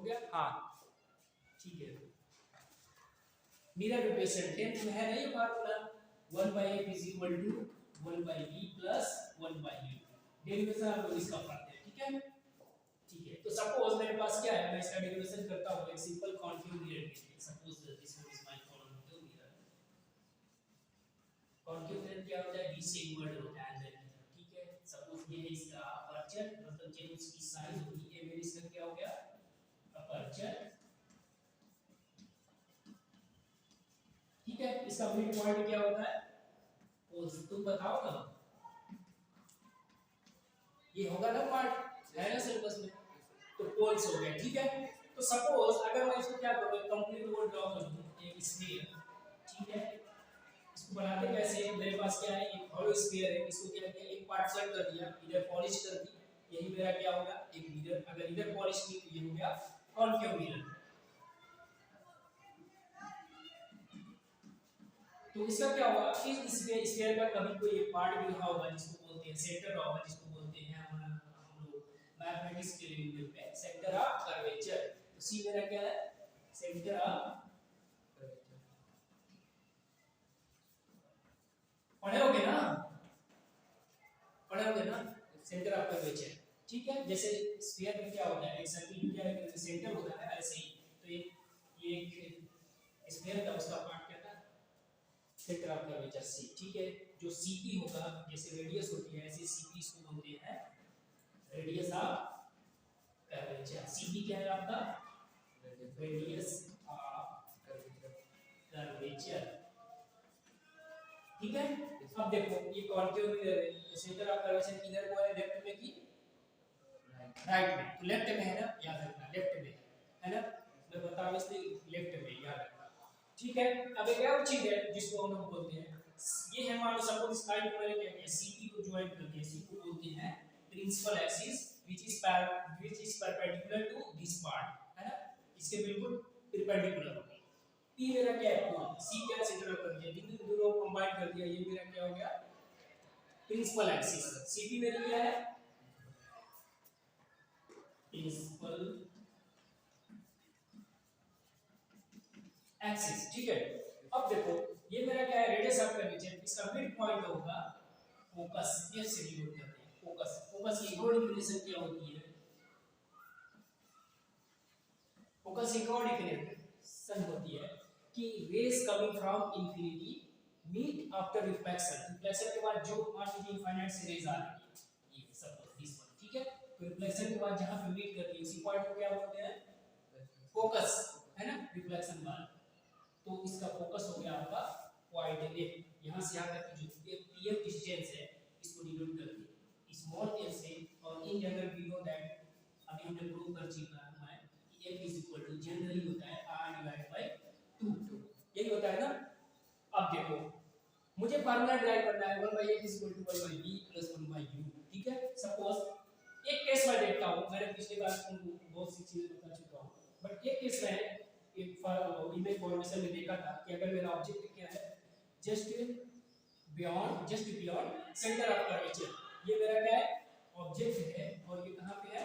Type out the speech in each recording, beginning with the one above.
हो गया। हाँ ठीक है, मिरर रिप्लेसमेंट 10th में है नहीं formula 1/f is equal to 1/v plus 1/u। Derivation आप लोग इसका पढ़ते हैं, ठीक है। ठीक है, तो सपोज मेरे पास क्या है, मैं इसका डेरिवेशन करता हूं एक सिंपल कॉन्केव मिरर के लिए। Suppose this one is my concave mirror. Concave mirror क्या होता है, बी से इनवर्ट होता है अंदर की तरफ, ठीक है। सपोज ये है इसका अपर्चर, मतलब जो इसकी साइज होगी, ये मेरे इसका क्या हो गया अपर्चर, ठीक है। इसका मिड पॉइंट क्या होता है, तुम बताओ ना, ये होगा ना पार्ट है ना सिलेबस में, तो पोल्स हो गया, ठीक है। तो सपोज अगर मैं इसको क्या करूं, कंप्लीट वो ड्रॉ कर दूं एक स्फीयर, ठीक है। इसको बनाते कैसे, मेरे पास क्या है, एक हॉलो स्फीयर है, इसको क्या किया, एक पार्ट सेट कर दिया, इधर पॉलिश कर दी, यही मेरा क्या होगा एक मिरर। अगर इधर पॉलिश की तो ये हो गया कॉन्केव मिरर। तो इसका क्या होगा कि इस स्फीयर का कभी कोई एक पार्ट भी रहा होगा जिसको बोलते हैं सेंटर रहा होगा, जिसको बोलते हैं हम लोग मैथमेटिक्स के लेवल पे सेंटर ऑफ कर्वेचर। तो सी मेरा क्या है, सेंटर ऑफ कर्वेचर। पढ़े होगे ना, पढ़े होगे ना, सेंटर ऑफ कर्वेचर, ठीक है। जैसे स्फीयर में क्या होता है, एक सर्किल में क्या है, सेंटर होता है ऐसे ही। तो एक स्फीयर का उसका पार्ट क्या था, सेंटर ऑफ कर्वेचर सी, ठीक है। जो सीपी होगा, जैसे रेडियस होती है ऐसे सीपी इसको बोलते हैं रेडियस ऑफ कर्वेचर। सीपी क्या है आपका, रेडियस ऑफ कर्वेचर, ठीक है। अब देखो ये कॉन्केव मिरर है, तो सेंटर ऑफ कर्वेचर किधर को है, लेफ्ट में की राइट में, तो लेफ्ट में है ना, याद रखना लेफ्ट में है ना, मैं बता रहा इसलिए लेफ्ट में याद रखना, ठीक है। अब एक और चीज है जिसको हम लोग बोलते हैं, ये है मान लो सपोज इस लाइन को मैंने क्या किया, सीपी को ज्वाइन कर दिया, सी को बोलते हैं principal axis which is perpendicular to this part, है ना, इसके बिल्कुल परपेंडिकुलर होगी। पी मेरा क्या है, पोल, सी क्या सेंटर कर दिया, बिंदु दोनों को कंबाइन कर दिया, ये मेरा क्या हो गया प्रिंसिपल एक्सिस। सीपी मेरी क्या है, प्रिंसिपल एक्सिस, ठीक है। अब देखो ये मेरा क्या है, रेडियस ऑफ कर्वेचर, इसका मिड पॉइंट होगा फोकस, ये से डिनोट करते हैं फोकस। फोकस की एक और डेफिनेशन क्या होती है, फोकस एक और डेफिनेशन होती है कि rays coming from infinity meet after reflection. Reflection के बाद जो मान लीजिए इनफाइनाइट से रेज आ रही है, ये सपोज दिस वन, ठीक है। तो रिफ्लेक्शन के बाद जहां पे मीट करती है उसी पॉइंट को क्या बोलते हैं, फोकस, है ना, रिफ्लेक्शन बाद। तो इसका फोकस हो गया आपका पॉइंट ए, यहां से यहां तक की जो पीएफ डिस्टेंस है इसको डिनोट करते हैं स्मॉल एल से। और in general we know that अभी हमने प्रूव कर चुका है कि f is equal to generally होता है r डिवाइड बाय 2, यही होता है ना। अब देखो मुझे फार्मूला ड्राइव करना है 1/f is equal to 1/v plus 1/u, ठीक है। सपोज एक केस में देखता हूं, मैंने पिछले क्लास में बहुत सी चीजें बता चुका हूं, बट एक केस में एक इमेज फॉर्मेशन में देखा था कि अगर मेरा ऑब्जेक्ट क्या है, just beyond centre of curvature, ये मेरा क्या है ऑब्जेक्ट है, और ये कहां पे है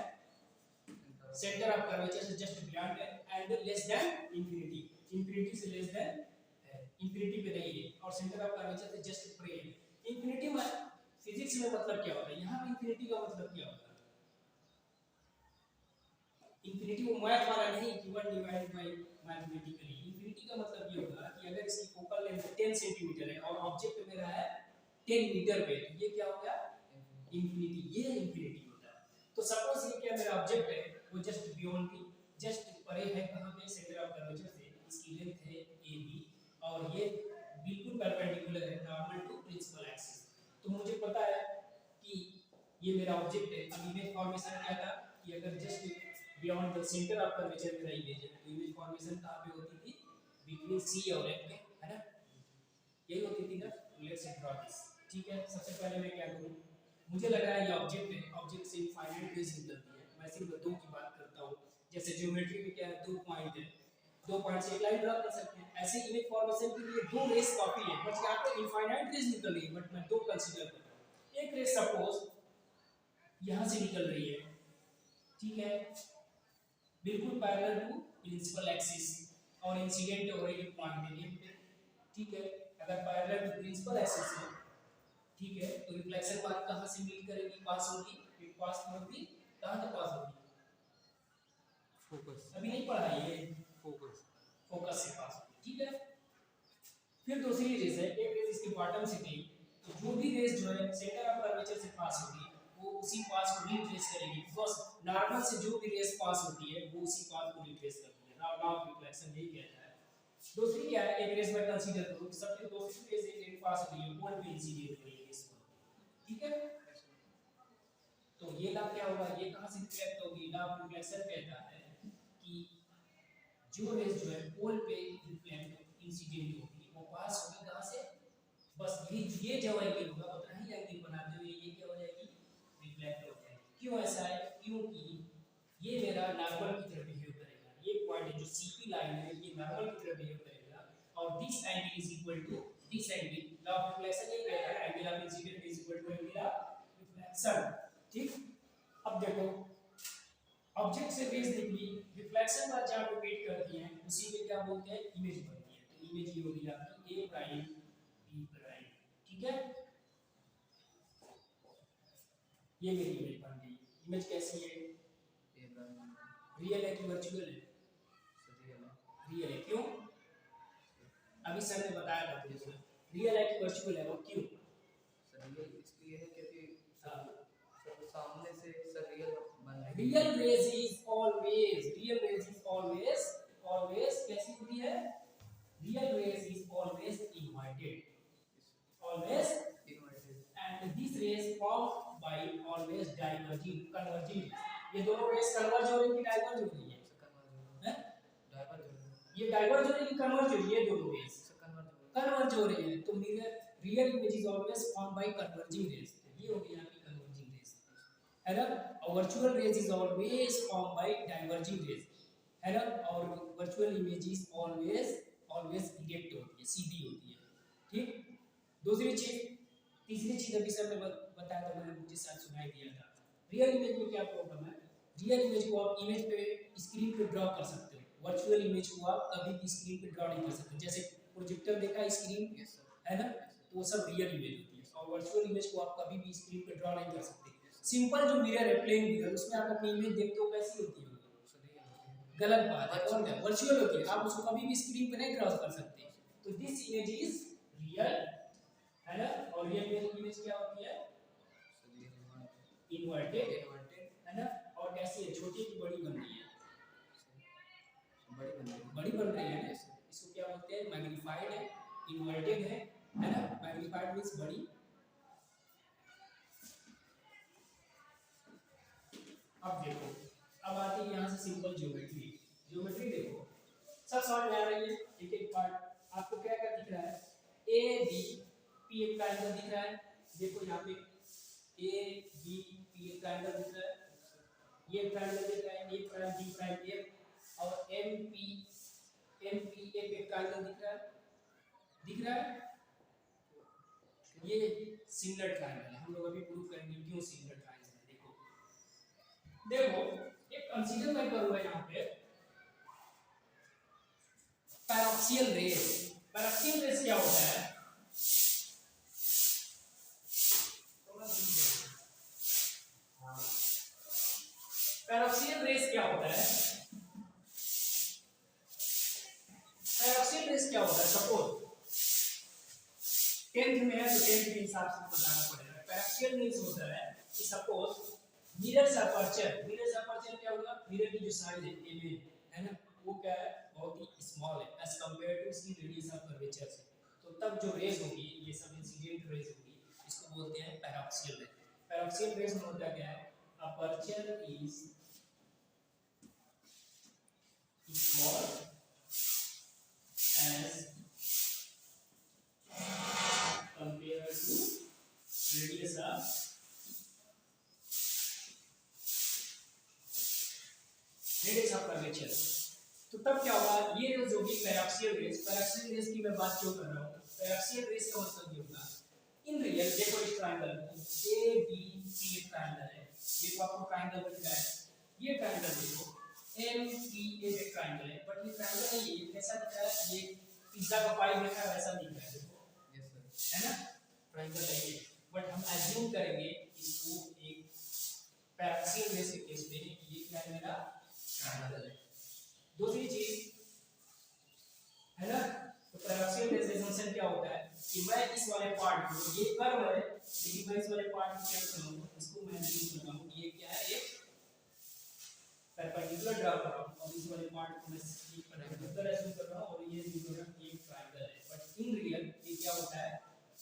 सेंटर ऑफ कर्वेचर से जस्ट बियॉन्ड है, and less than infinity, infinity से लेस देन इंफिनिटी पे नहीं है, और सेंटर ऑफ कर्वेचर से जस्ट प्रे है। इंफिनिटी में फिजिक्स में मतलब क्या होता है, यहां पे इंफिनिटी का मतलब क्या होता है, इंफिनिटी वो मैथ वाला नहीं कि 1 डिवाइडेड बाय मैथमेटिकली। इंफिनिटी का मतलब ये होगा कि अगर इसकी फोकल लेंथ 10 सेंटीमीटर है और ऑब्जेक्ट मेरा है 10 मीटर पे, तो ये क्या हो गया इंफिनिटी, ये इंफिनिटी होता है। तो सपोज ये क्या मेरा ऑब्जेक्ट है, वो जस्ट बियॉन्ड की जस्ट परे है, कहां पे सेंटर ऑफ कर्वेचर से, इसकी लेंथ है AB, और ये बिल्कुल परपेंडिकुलर है नॉर्मल टू प्रिंसिपल एक्सिस। तो मुझे पता है कि ये मेरा ऑब्जेक्ट है। अब इमेज फॉर्मेशन क्या था कि अगर just beyond the centre of curvature मेरा इमेज है, तो इमेज फॉर्मेशन कहां पे होती थी, बिटवीन सी और एफ में, है ना, यही होती थी ना। लेट्स ड्रॉ दिस, ठीक है। सबसे पहले मैं क्या करूं, मुझे लग रहा है ये ऑब्जेक्ट है, ऑब्जेक्ट से इनफाइनाइट रेंज निकलती है, मैं सिर्फ दो की बात करता हूं। जैसे ज्योमेट्री में क्या है, दो पॉइंट है, दो पॉइंट से एक लाइन ड्रॉ कर सकते हैं, ऐसे इमेज फॉर्मेशन के लिए दो रेस कॉपी है, बट यहां पे इनफाइनाइट रेंज निकल रही है, बट मैं दो कंसीडर कर रहा हूं। एक रेस सपोज यहां से निकल रही है, ठीक है, बिल्कुल पैरेलल टू प्रिंसिपल एक्सिस और इंसिडेंट ओरिजिन पॉइंट है ये, ठीक है। अगर पैरेलल टू प्रिंसिपल एक्सिस है, ठीक है, तो रिफ्लेक्शन पाथ कहां से मीट करेगी, पास होगी, ये पास होगी, कहां से पास होगी, फोकस, अभी नहीं पढ़ा ये, फोकस, फोकस से पास होगी, ठीक है। फिर दूसरी रेज है, एक रेज इसके बॉटम से गई, तो जो भी रेज जो है सेंटर ऑफ कर्वेचर से पास होगी वो उसी पास को रिट्रेस करेगी, बिकॉज़ नॉर्मल से जो भी रेज पास होती है वो उसी पाथ को रिट्रेस करती है, लॉ ऑफ रिफ्लेक्शन यही कहता है। दूसरी क्या है, एक रेज में कंसीडर करो सबसे दूसरी रेज एक पास हो रही है, वन पे इंसिडेंट हो रही है इस पर, ठीक है। तो ये लॉ क्या होगा, ये कहां से रिफ्लेक्ट होगी, लॉ ऑफ रिफ्लेक्शन कहता है कि जो रेज जो है पोल पे रिफ्लेक्ट इंसिडेंट होगी वो पास होगी कहां से, बस ये जो एंगल होगा उतना ही एंगल बनाते हुए ये क्या हो जाएगी, रिफ्लेक्ट हो जाएगी। क्यों ऐसा है, क्योंकि ये मेरा नॉर्मल की तरफ बिहेव करेगा, ये पॉइंट है जो सीपी लाइन है ये नॉर्मल की तरफ बिहेव करेगा और this angle is equal to this angle, law of reflection ये कहता है angle of incidence is equal to angle of reflection, ठीक। अब देखो ऑब्जेक्ट से रेज निकली, रिफ्लेक्शन बात जहां पे मीट करती है उसी में क्या बोलते हैं, इमेज बनती है, तो इमेज ये होगी आपकी a प्राइम b प्राइम, ठीक है। ये मेरी इमेज बन गई, इमेज कैसी है, रियल है कि वर्चुअल है, रियल है, क्यों, अभी सर ने बताया था तुमको रियल है कि वर्चुअल है, और क्यों, सर इसलिए है क्योंकि सर सामने से सर रियल बन रही है। रियल रेज इज ऑलवेज कैसी होती है, real rays is always inverted, always inverted, and this rays formed by always diverging converging, ये दोनों रेस कन्वर्ज हो रही है कि डाइवर्ज हो रही है, हैं, डाइवर्ज हो रही है, ये डाइवर्ज हो रही है कि कन्वर्ज हो रही है, ये दोनों रेस कन्वर्ज हो रही है, कन्वर्ज हो रही है, तो mirror real image is always form by converging rays, ये हो गई आपकी कन्वर्जिंग रेस, है ना। और virtual rays is always form by diverging rays, है ना, और virtual image is always direct होती है, सीधी होती है, ठीक। दूसरी चीज, तीसरी चीज अभी सर ने बताया था, मैंने मुझे शायद सुनाई दिया था, रियल इमेज में क्या प्रॉब्लम है, रियल इमेज को आप इमेज पे स्क्रीन पे ड्रॉ कर सकते हो, वर्चुअल इमेज को आप कभी भी स्क्रीन पे ड्रॉ नहीं कर सकते, जैसे प्रोजेक्टर देखा स्क्रीन है ना, तो वो सब रियल इमेज होती है, और वर्चुअल इमेज को आप कभी भी स्क्रीन पे ड्रॉ नहीं कर सकते। सिंपल जो मिरर है, प्लेन मिरर, उसमें आप अपनी इमेज देखते हो कैसी होती है, गलत बात है, और क्या वर्चुअल होती है, आप उसको कभी भी स्क्रीन पे नहीं ड्रॉ कर सकते, तो दिस इमेज इज रियल, है ना, और रियल इमेज क्या होती है, इनवर्टेड, है ना, और कैसी है, छोटी की बड़ी बन रही है, बड़ी बन रही है ना, इसको क्या बोलते हैं, मैग्नीफाइड है, इनवर्टेड है ना, मैग्नीफाइड मींस बड़ी। अब देखो, अब आती है यहाँ से सिंपल ज्योमेट्री, ज्योमेट्री देखो सब समझ में आ रही है, एक एक पार्ट आपको क्या क्या दिख रहा है, ए बी पी एक ट्रायंगल दिख रहा है, देखो यहाँ पे ए बी पी एक ट्रायंगल दिख रहा है, ये ट्रायंगल दिख रहा है, ए प्राइम बी प्राइम एफ, और एम पी एफ एक ट्रायंगल दिख रहा है, ये सिमिलर ट्रायंगल है, हम लोग अभी प्रूव करेंगे क्यों सिमिलर ट्रायंगल है। देखो एक कंसीडर मैं करूंगा यहाँ पे पैराक्सियल रेस, पैराक्सियल रेस क्या होता है, पैराक्सियल रेस क्या होता है, पैराक्सियल रेस क्या होता है, सपोज 10th में है तो 10th के हिसाब से बताना पड़ेगा। पैराक्सियल मींस होता है कि सपोज मिरर अपर्चर क्या होगा, मिरर की जो साइज है इमेज है ना, वो क्या है, बहुत ही स्मॉल है एज कंपेयर टू इसकी रेडियस ऑफ कर्वेचर से, तो तब जो रेज होगी ये सब इंसिडेंट रेज होगी, इसको बोलते हैं पैराक्सियल रेज। पैराक्सियल रेज में होता क्या है, aperture is small as compared to radius of curvature, तो तब क्या होगा, ये रेज होगी पैराक्सियल रेज की मैं बात क्यों कर रहा हूँ, पैराक्सियल रेज का मतलब ये होगा इन रियल, देखो इस triangle A B C triangle है, ये तो आपको ट्रायंगल दिख रहा है, ये ट्रायंगल देखो एम पी ये एक ट्रायंगल है, बट ये ट्रायंगल नहीं है, ये कैसा दिख रहा है, ये पिज्जा का पाई दिख रहा है वैसा दिख रहा है, देखो यस सर। है ना, ट्रायंगल नहीं है। बट हम एज्यूम करेंगे इसको एक पैराक्सियल बेस के केस में कि ये क्या है, मेरा ट्रायंगल है। दूसरी चीज है ना, तो पैराक्सियल बेस असम्पशन क्या होता है कि मैं इस वाले पार्ट को, ये कर्व है लेकिन मैं इस वाले पार्ट को क्या करूंगा, इसको मैं एज्यूम करता हूं कि ये क्या है, एक परपेंडिकुलर ड्रा कर रहा हूं, और इस वाले पार्ट को मैं एक परपेंडिकुलर एज्यूम कर रहा हूं, और ये जो है ये ट्रायंगल है। बट इन रियल ये क्या होता है,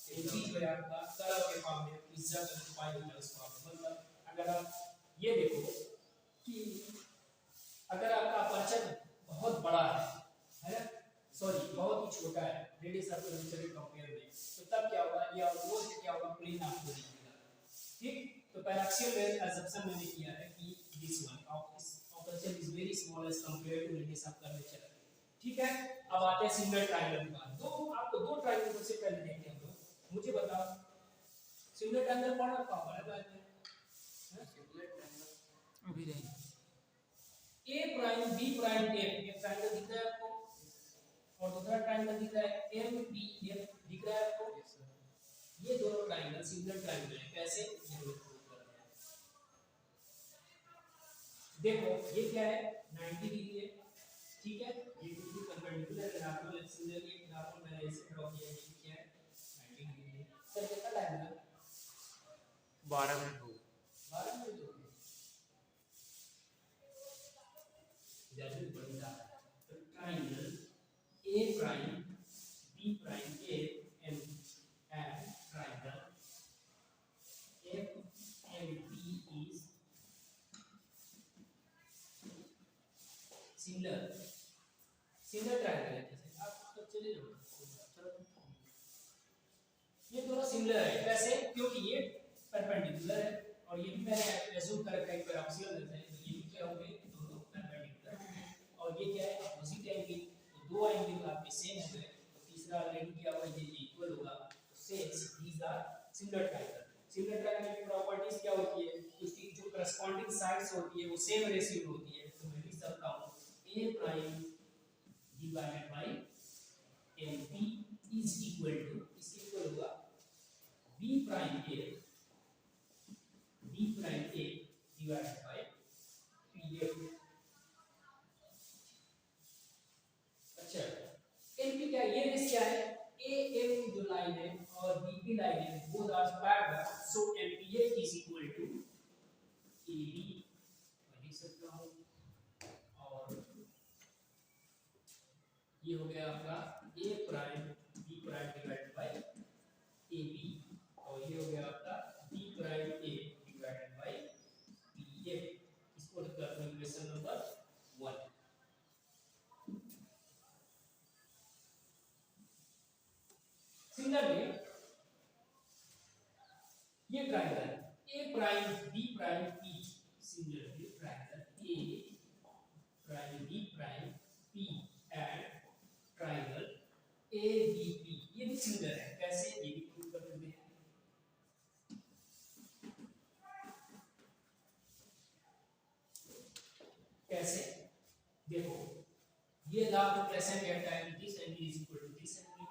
ये चीज जो है आपका कर्व के फॉर्म में, पिज्जा का जो पाई होता है उस फॉर्म में। मतलब अगर आप ये देखो कि अगर आपका अपर्चर बहुत बड़ा है ना, सॉरी बहुत ही छोटा है रेडियस ऑफ कर्वेचर के कंपेयर में, तो तब क्या होगा, ये ऑलमोस्ट क्या होगा, प्लेन आपको दिखेगा। ठीक, तो पैराक्सियल बेस असम्पशन मैंने किया है कि this one of this aperture is very small as compare to radius of curvature. ठीक है, अब आते हैं सिंगल ट्रायंगल की बात। दो आपको दो ट्रायंगल सबसे पहले देखते हैं हम लोग। मुझे बताओ सिंगल ट्रायंगल कौन रखा हुआ है बात में, सिंगल ट्रायंगल अभी नहीं। ए प्राइम बी प्राइम एफ, ये ट्रायंगल दिख रहा है आपको, और दूसरा ट्रायंगल दिख रहा है एम बी एफ, दिख रहा है आपको। Yes sir. ये दोनों ट्रायंगल सिंगल ट्रायंगल है, कैसे, ये लोग प्रूव कर रहे हैं। देखो ये क्या है, 90 डिग्री है, ठीक है, ये बिल्कुल परपेंडिकुलर है, नॉर्मल सिंगल, ये नॉर्मल मैंने ऐसे ड्रॉ किया है, ये क्या है 90 डिग्री है। सर कितना टाइम लगा, 12 मिनट हो 12 मिनट हो गए, जल्दी बन रहा है। तो triangle A prime B prime A and triangle F and P is similar triangle है। जैसे आप तो चले जाओ, चलो ये दोनों सिमिलर है, कैसे, क्योंकि ये परपेंडिकुलर है और ये भी मैंने एज्यूम कर रखा है पैराक्सियल है, तो ये भी क्या होंगे, दोनों परपेंडिकुलर, और ये क्या है अपोजिट एंगल, तो दो एंगल आपके सेम हो गए, तो तीसरा एंगल क्या होगा, ये इक्वल होगा। Since these are similar triangle, similar triangle की प्रॉपर्टीज क्या होती है, उसकी जो करस्पॉन्डिंग साइड्स होती है वो सेम रेशियो में होती है। तो मैं लिख सकता हूँ a prime divided by mp is equal to, इसके इक्वल होगा b prime a divided by pf। अच्छा mp क्या, ये रेस क्या है, AM जो लाइन है और BP लाइन है both are parallel, so MPF is equal to AB, मैं लिख सकता हूं, और ये हो गया आपका A prime B prime divided bye AB, और ये हो गया आपका B prime A divided by PF। इसको लिखते हैं इक्वेशन नंबर 1। सिमिलरली ये triangle A prime B prime P, similarly triangle A prime B prime P and triangle ABP, ये भी सिमिलर है, कैसे, ये भी प्रूव कर देते हैं। कैसे, देखो ये लॉ ऑफ प्रेजेंट कहता है this angle is equal to this angle,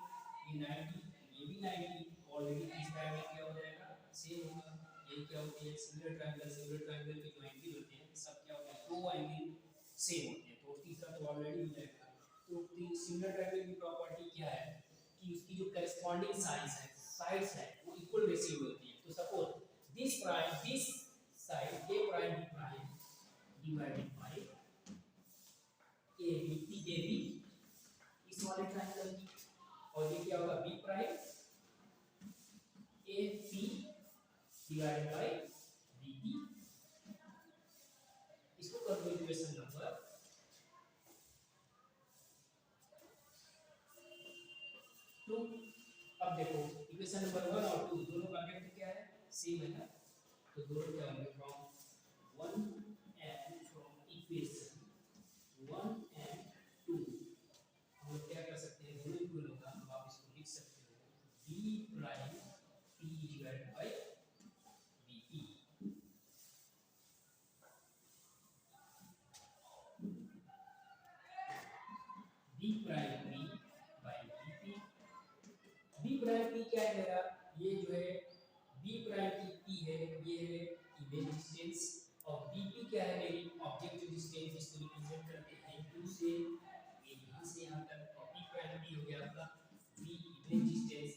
ये 90, ये भी 90, ऑलरेडी इस ट्रायंगल क्या हो जाएगा, सेम होगा। ये क्या होती है सिमिलर ट्रायंगल के जो एंगल होते हैं सब क्या होते हैं, दो एंगल सेम होते हैं, तो तीसरा तो ऑलरेडी हो जाएगा। तो सिमिलर ट्रायंगल की प्रॉपर्टी क्या है कि उसकी जो करस्पॉन्डिंग साइड्स है वो इक्वल रेशियो में होती है। तो suppose this side a prime b prime divided bye AB इस वाले ट्रायंगल की, और ये क्या होगा b prime AP divided by BP। इसको कर दो इक्वेशन नंबर 2। अब देखो इक्वेशन नंबर 1 और 2 दोनों का वेक्टर क्या है, सेम है ना, तो दोनों क्या होंगे, from 1 and from equation 1 and 2 हम लोग क्या कर सकते हैं, दोनों इक्वल होगा, तो आप इसको लिख सकते हो b prime p divided by bp। b prime p by dp। b prime p क्या है मेरा, ये जो है b प्राइम p है, ये है इमेज डिस्टेंस, और dp क्या है मेरी ऑब्जेक्ट डिस्टेंस, इसको रिप्रेजेंट करते हैं q से, ये यहाँ से यहाँ तक, और b प्राइम p हो गया आपका b इमेज डिस्टेंस,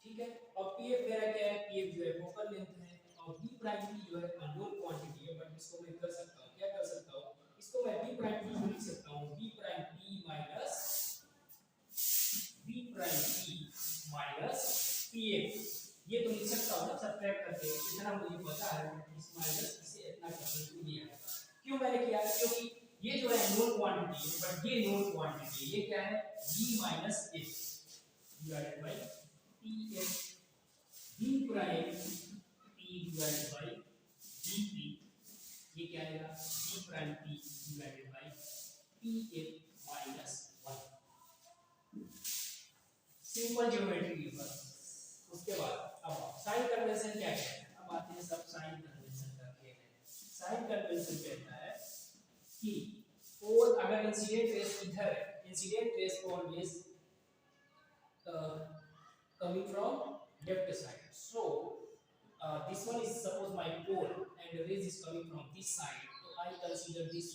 ठीक है। और pf मेरा क्या है, pf जो है फोकल लेंथ है, और b प्राइम p जो है अननोन क्वांटिटी है, बट इसको मैं कर सकता हूँ, क्या कर सकता हूँ, इसको मैं b प्राइम p लिख सकता हूँ, b prime p minus pf, ये तो लिख सकता हूँ ना सब्ट्रैक्ट करके, इतना मुझे पता है, इस माइनस इसे इतना करने के लिए आएगा। क्यों मैंने किया, क्योंकि ये जो है नोन क्वांटिटी है, बट ये नोन क्वांटिटी है, ये क्या है b minus f divided by pf, b prime p divided by dp, ये क्या आएगा b prime p divided by pf minus 1। Simple geometry है बस। उसके बाद अब साइन कन्वेंशन क्या कहता है, अब आते हैं सब साइन कन्वेंशन का क्या है। साइन कन्वेंशन कहता है कि पोल अगर इंसिडेंट रेस इधर है, incident rays always coming from left side, so this one is suppose my pole and the rays is coming from this side, so I consider this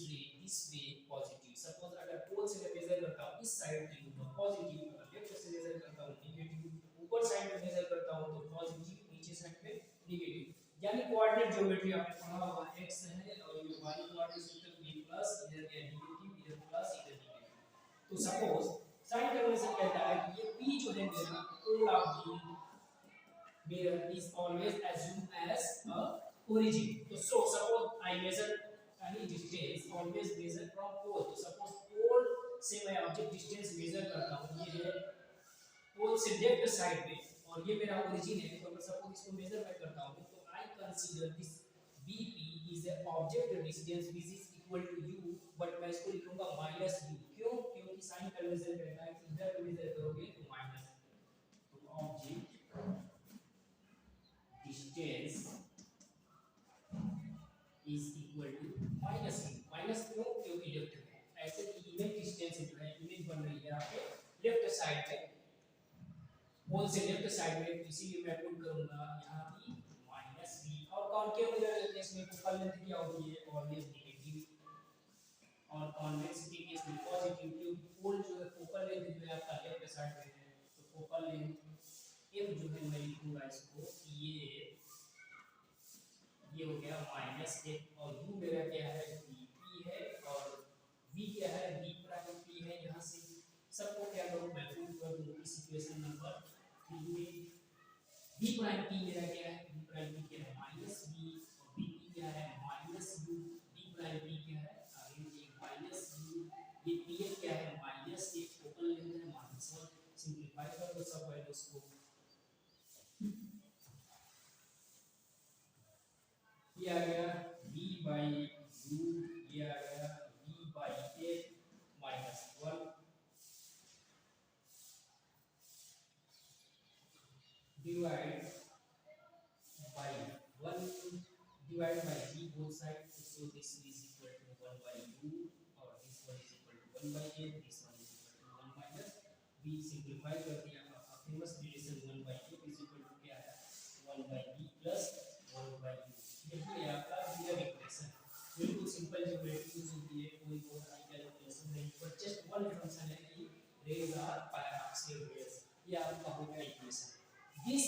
way positive। suppose अगर pole से मैं major करता हूँ इस side तो positive, अगर left से major करता हूँ नेगेटिव, ऊपर साइड में मेजर करता हूँ तो पॉजिटिव, नीचे साइड में नेगेटिव। यानी कोऑर्डिनेट ज्योमेट्री आपने पढ़ा होगा, x है और ये y कोऑर्डिनेट सिस्टम ये प्लस, इधर ये नेगेटिव, इधर प्लस, इधर नेगेटिव। तो सपोज साइन कन्वेंशन कहता है कि ये p जो है मेरा pole of the mirror is always assumed as a origin। तो so suppose I measure any distance, always measure from pole। तो suppose pole से मैं ऑब्जेक्ट डिस्टेंस मेजर करता हूँ, ये है पोल से लेफ्ट साइड में, और ये मेरा ओरिजिन है, तो अगर सपोज इसको मेजर मैं करता हूँ तो I consider this BP is a object distance which is equal to u, but मैं इसको लिखूंगा माइनस u। क्यों, क्योंकि साइन कन्वेंशन कहता है कि इधर मेजर करोगे तो माइनस, तो object distance is equal to minus u। Minus क्यों, क्योंकि लेफ्ट में, ऐसे कि इमेज डिस्टेंस जो है, इमेज बन रही है यहाँ पे लेफ्ट साइड में, पोल से लेफ्ट साइड में, इसीलिए मैं पुट करूंगा यहाँ भी माइनस v। और कॉन्केव मिरर केस में फोकल लेंथ क्या होती है, ऑलवेज नेगेटिव, और कॉन्वेक्स के केस में पॉजिटिव, क्योंकि पोल जो है फोकल लेंथ जो है आपका लेफ्ट साइड में है, तो फोकल लेंथ f जो है मैं लिखूंगा इसको ये हो गया माइनस f, और u मेरा क्या है dp है, और v क्या है b प्राइम p है। यहाँ से सबको क्या करूँ मैं प्रूव कर दूँ इस इक्वेशन नंबर 3 में। b प्राइम p मेरा क्या है, b प्राइम p क्या है माइनस v, और bp क्या है minus u, b prime p क्या है अगेन ये माइनस u, ये pf क्या है माइनस f, फोकल लेंथ है माइनस 1। सिंपलीफाई कर दो सब वैल्यूज को, ये आ गया v by u, ये आ गया v by f minus 1 divide by 1 divide by g both sides, so this is equal to 1 by u, और this one is equal to 1 by f, this one is equal to 1 minus v। Simplify कर दिया, आपका famous relation 1 by f is equal to क्या है 1 by v plus 1 by u। यही है आपका real equation, बिल्कुल सिंपल ज्योमेट्री यूज होती है, कोई बहुत हाई कैलकुलेशन नहीं, बट जस्ट वन फंक्शन है कि रेज आर पैराक्सियल रेज, ये आपका हो गया equation. This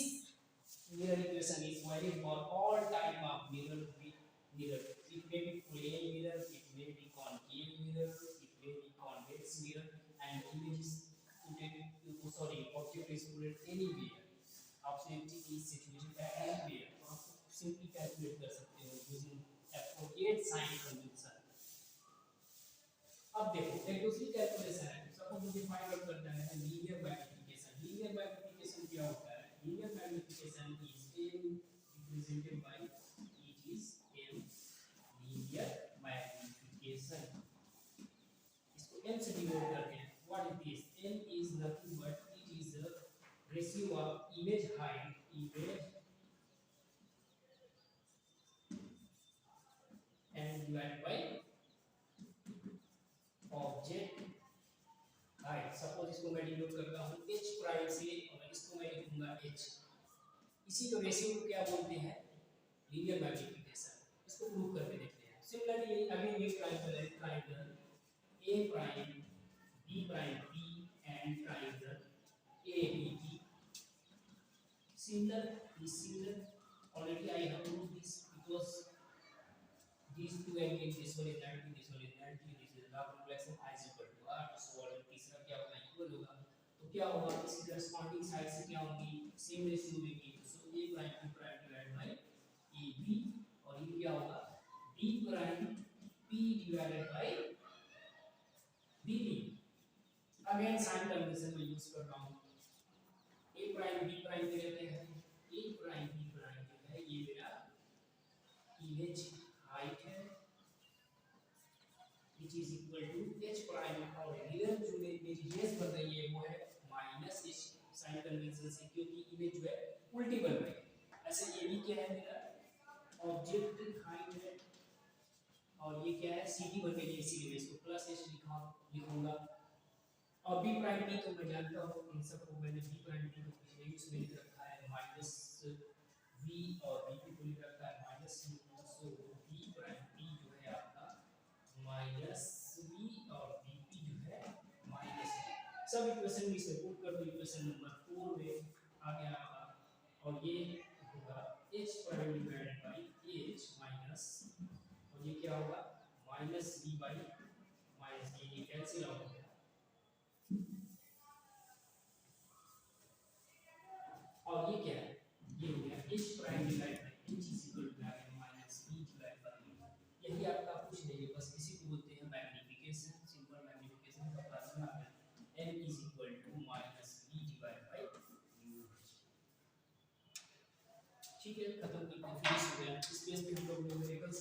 mirror equation is valid for all type of mirror with mirror। it may be plane mirror, it may be concave mirror, it may be convex mirror, and image is object is put anywhere, absolutely is situated anywhere, तो आप simply calculate कर सकते हो using appropriate sign convention. अब देखो एक दूसरी calculation है, सपोज मुझे फाइंड आउट करना है लीनियर मैग्निफिकेशन। लीनियर मैग्निफिकेशन क्या होता है, linear magnification is m represented by it is m linear magnification, इसको m से डिनोट करते हैं। What is this, m is nothing but it is the ratio of image height and divided by object height। Suppose इसको मैं denote करता हूँ h prime से और इसको मैं लिखूंगा h। इसी को रेशियो को क्या बोलते हैं, लीनियर मल्टीप्लिकेशन। इसको प्रूव करके देखते हैं। सिमिलरली अगेन ये ट्रायंगल है, triangle a prime b prime p and triangle abp। Similar is similar. Already I have proved this because these two angles, this one is 90, this one is 90, this is log reflection I is equal to r। So और तीसरा क्या होगा, equal होगा। तो क्या होगा, इसकी corresponding side से क्या होंगी, सेम रेशियो होगी। सो a prime p prime divide bye ab और ये क्या होगा b prime p divided by bb। Again sine convention में यूज कर रहा हूँ। a प्राइम b प्राइम ले लेते हैं। a प्राइम b प्राइम जो है ये मेरा इमेज हाइट है which is equal to h prime और रियल जो मेरी रेस बन रही है वो है माइनस इस साइन कन्वेंशन से, क्योंकि इमेज जो है उल्टी बन रही है। ऐसे ये भी क्या है मेरा ऑब्जेक्ट हाइट है और ये क्या है CD बन रही है, इसीलिए मैं इसको प्लस h लिखूंगा। और b प्राइम p तो मैं जानता हूँ, इन सबको मैंने b प्राइम p को पिछले ही उसमें लिख रखा है माइनस v और bp को लिख रखा है माइनस u। सो b प्राइम p जो है आपका माइनस v और bp जो है माइनस v। सब इक्वेशन में इसे पुट कर दो, इक्वेशन नंबर 4 में आ गया आपका। और ये होगा h prime divided bye h minus और ये क्या होगा माइनस v बाय माइनस ये कैंसिल आउट हो गया। और ये क्या है, ये हो गया h prime divide by h is equal to minus v divide by. यही आपका कुछ नहीं है, बस इसी को बोलते हैं मैग्नीफिकेशन। सिंपल मैग्नीफिकेशन का फॉर्मूला है n is equal to minus v divide by u। ठीक है, खत्म करते हैं, फिनिश हो गया। इस पेज पे हम लोग न्यूमेरिकल्स